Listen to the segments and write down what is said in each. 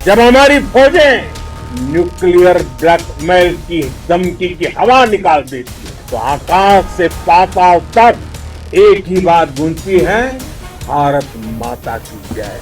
जब हमारी फौजें nuclear blackmail की धमकी की हवा निकाल देती है तो आकाश से पाताल तक एक ही बात गूंजती है, भारत माता की जय।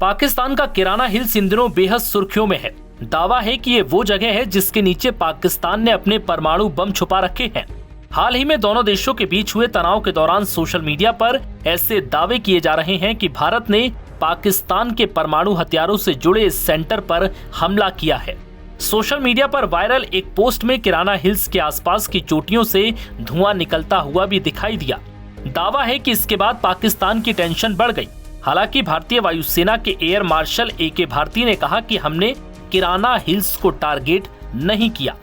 पाकिस्तान का किराना हिल्स इन दिनों बेहद सुर्खियों में है। दावा है कि ये वो जगह है जिसके नीचे पाकिस्तान ने अपने परमाणु बम छुपा रखे हैं। हाल ही में दोनों देशों के बीच हुए तनाव के दौरान सोशल मीडिया पर ऐसे दावे किए जा रहे हैं कि भारत ने पाकिस्तान के परमाणु हथियारों से जुड़े इस सेंटर पर हमला किया है। सोशल मीडिया पर वायरल एक पोस्ट में किराना हिल्स के आसपास की चोटियों से धुआं निकलता हुआ भी दिखाई दिया। दावा है कि इसके बाद पाकिस्तान की टेंशन बढ़ गई। हालांकि भारतीय वायुसेना के एयर मार्शल AK भारती ने कहा कि हमने किराना हिल्स को टारगेट नहीं किया।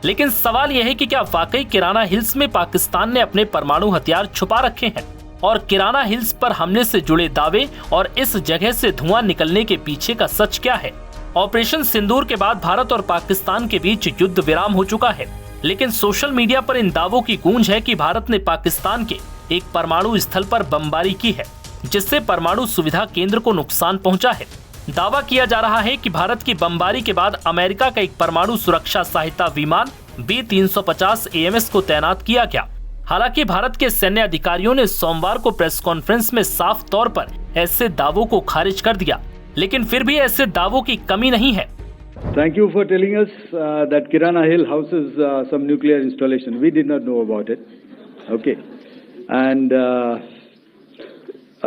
लेकिन सवाल यह है कि क्या वाकई किराना हिल्स में पाकिस्तान ने अपने परमाणु हथियार छुपा रखे हैं और किराना हिल्स पर हमले से जुड़े दावे और इस जगह से धुआं निकलने के पीछे का सच क्या है? ऑपरेशन सिंदूर के बाद भारत और पाकिस्तान के बीच युद्ध विराम हो चुका है, लेकिन सोशल मीडिया पर इन दावों की गूंज है कि भारत ने पाकिस्तान के एक परमाणु स्थल पर बमबारी की है, जिससे परमाणु सुविधा केंद्र को नुकसान पहुंचा है। दावा किया जा रहा है कि भारत की बमबारी के बाद अमेरिका का एक परमाणु सुरक्षा सहायता विमान B-350 AMS को तैनात किया गया। हालांकि भारत के सैन्य अधिकारियों ने सोमवार को प्रेस कॉन्फ्रेंस में साफ तौर पर ऐसे दावों को खारिज कर दिया, लेकिन फिर भी ऐसे दावों की कमी नहीं है। Thank you for telling us that Kirana Hill houses some nuclear installation. We did not know about it. Okay, and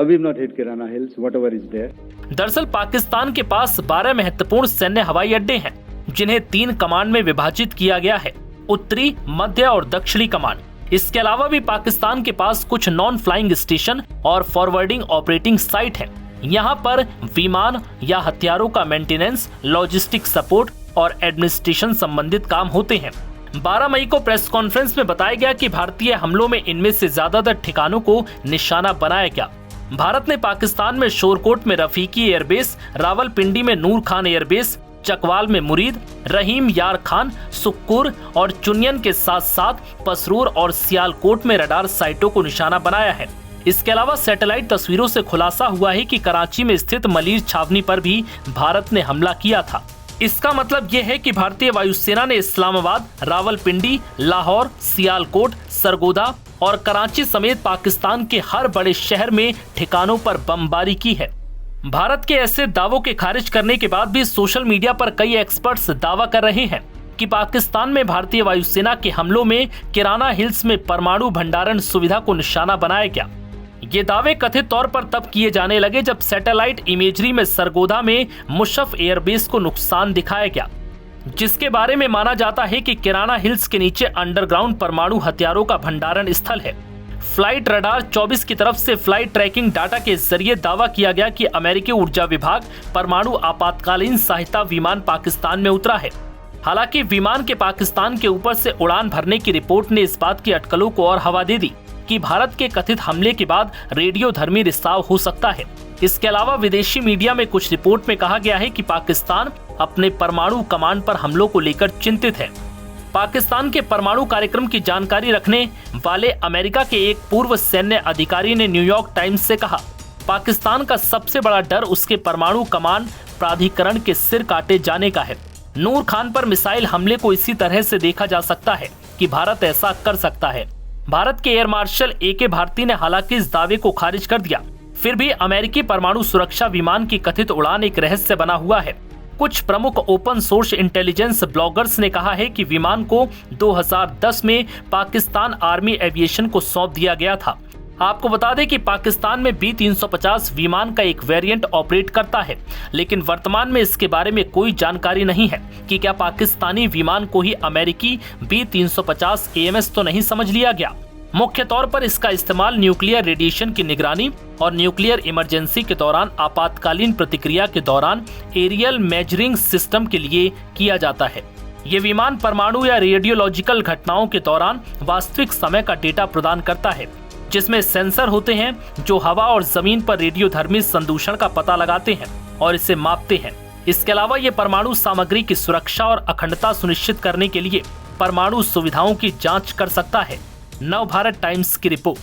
we've not hit Kirana Hills. Whatever is there. दरअसल पाकिस्तान के पास 12 महत्वपूर्ण सैन्य हवाई अड्डे हैं, जिन्हें 3 कमांड में विभाजित किया गया है: उत्तरी, मध्य और दक्षिणी कमांड। इसके अलावा भी पाकिस्तान के पास कुछ नॉन फ्लाइंग स्टेशन और फॉरवर्डिंग ऑपरेटिंग साइट है। यहाँ पर विमान या हथियारों का मेंटेनेंस, लॉजिस्टिक सपोर्ट और एडमिनिस्ट्रेशन संबंधित काम होते हैं। 12 मई को प्रेस कॉन्फ्रेंस में बताया गया कि भारतीय हमलों में इनमें से ज्यादातर ठिकानों को निशाना बनाया गया। भारत ने पाकिस्तान में शोरकोट में रफीकी एयरबेस, रावलपिंडी में नूर खान एयरबेस, चकवाल में मुरीद, रहीम यार खान, सुक्कुर और चुनियन के साथ साथ पसरूर और सियालकोट में रडार साइटों को निशाना बनाया है। इसके अलावा सैटेलाइट तस्वीरों से खुलासा हुआ है कि कराची में स्थित मलीर छावनी पर भी भारत ने हमला किया था। इसका मतलब ये है कि भारतीय वायुसेना ने इस्लामाबाद, रावलपिंडी, लाहौर, सियालकोट, सरगोदा और कराची समेत पाकिस्तान के हर बड़े शहर में ठिकानों पर बमबारी की है। भारत के ऐसे दावों के खारिज करने के बाद भी सोशल मीडिया पर कई एक्सपर्ट्स दावा कर रहे हैं कि पाकिस्तान में भारतीय वायुसेना के हमलों में किराना हिल्स में परमाणु भंडारण सुविधा को निशाना बनाया गया। ये दावे कथित तौर पर तब किए जाने लगे जब सैटेलाइट इमेजरी में सरगोदा में मुशर्रफ एयरबेस को नुकसान दिखाया गया, जिसके बारे में माना जाता है कि किराना हिल्स के नीचे अंडरग्राउंड परमाणु हथियारों का भंडारण स्थल है। फ्लाइट रडार 24 की तरफ से फ्लाइट ट्रैकिंग डाटा के जरिए दावा किया गया कि अमेरिकी ऊर्जा विभाग परमाणु आपातकालीन सहायता विमान पाकिस्तान में उतरा है। हालांकि विमान के पाकिस्तान के ऊपर से उड़ान भरने की रिपोर्ट ने इस बात की अटकलों को और हवा दे दी कि भारत के कथित हमले के बाद रेडियो धर्मी रिसाव हो सकता है। इसके अलावा विदेशी मीडिया में कुछ रिपोर्ट में कहा गया है कि पाकिस्तान अपने परमाणु कमांड पर हमलों को लेकर चिंतित है। पाकिस्तान के परमाणु कार्यक्रम की जानकारी रखने वाले अमेरिका के एक पूर्व सैन्य अधिकारी ने न्यूयॉर्क टाइम्स से कहा, पाकिस्तान का सबसे बड़ा डर उसके परमाणु कमान प्राधिकरण के सिर काटे जाने का है। नूर खान पर मिसाइल हमले को इसी तरह से देखा जा सकता है कि भारत ऐसा कर सकता है। भारत के एयर मार्शल AK भारती ने हालांकि इस दावे को खारिज कर दिया। फिर भी अमेरिकी परमाणु सुरक्षा विमान की कथित उड़ान एक रहस्य बना हुआ है। कुछ प्रमुख ओपन सोर्स इंटेलिजेंस ब्लॉगर्स ने कहा है कि विमान को 2010 में पाकिस्तान आर्मी एविएशन को सौंप दिया गया था। आपको बता दें कि पाकिस्तान में B-350 विमान का एक वेरिएंट ऑपरेट करता है, लेकिन वर्तमान में इसके बारे में कोई जानकारी नहीं है कि क्या पाकिस्तानी विमान को ही अमेरिकी B-350 AMS तो नहीं समझ लिया गया। मुख्य तौर पर इसका इस्तेमाल न्यूक्लियर रेडिएशन की निगरानी और न्यूक्लियर इमरजेंसी के दौरान आपातकालीन प्रतिक्रिया के दौरान एरियल मेजरिंग सिस्टम के लिए किया जाता है। ये विमान परमाणु या रेडियोलॉजिकल घटनाओं के दौरान वास्तविक समय का डेटा प्रदान करता है, जिसमें सेंसर होते हैं जो हवा और जमीन पर रेडियोधर्मी संदूषण का पता लगाते हैं और इसे मापते हैं। इसके अलावा ये परमाणु सामग्री की सुरक्षा और अखंडता सुनिश्चित करने के लिए परमाणु सुविधाओं की जांच कर सकता है। नव भारत टाइम्स की रिपोर्ट।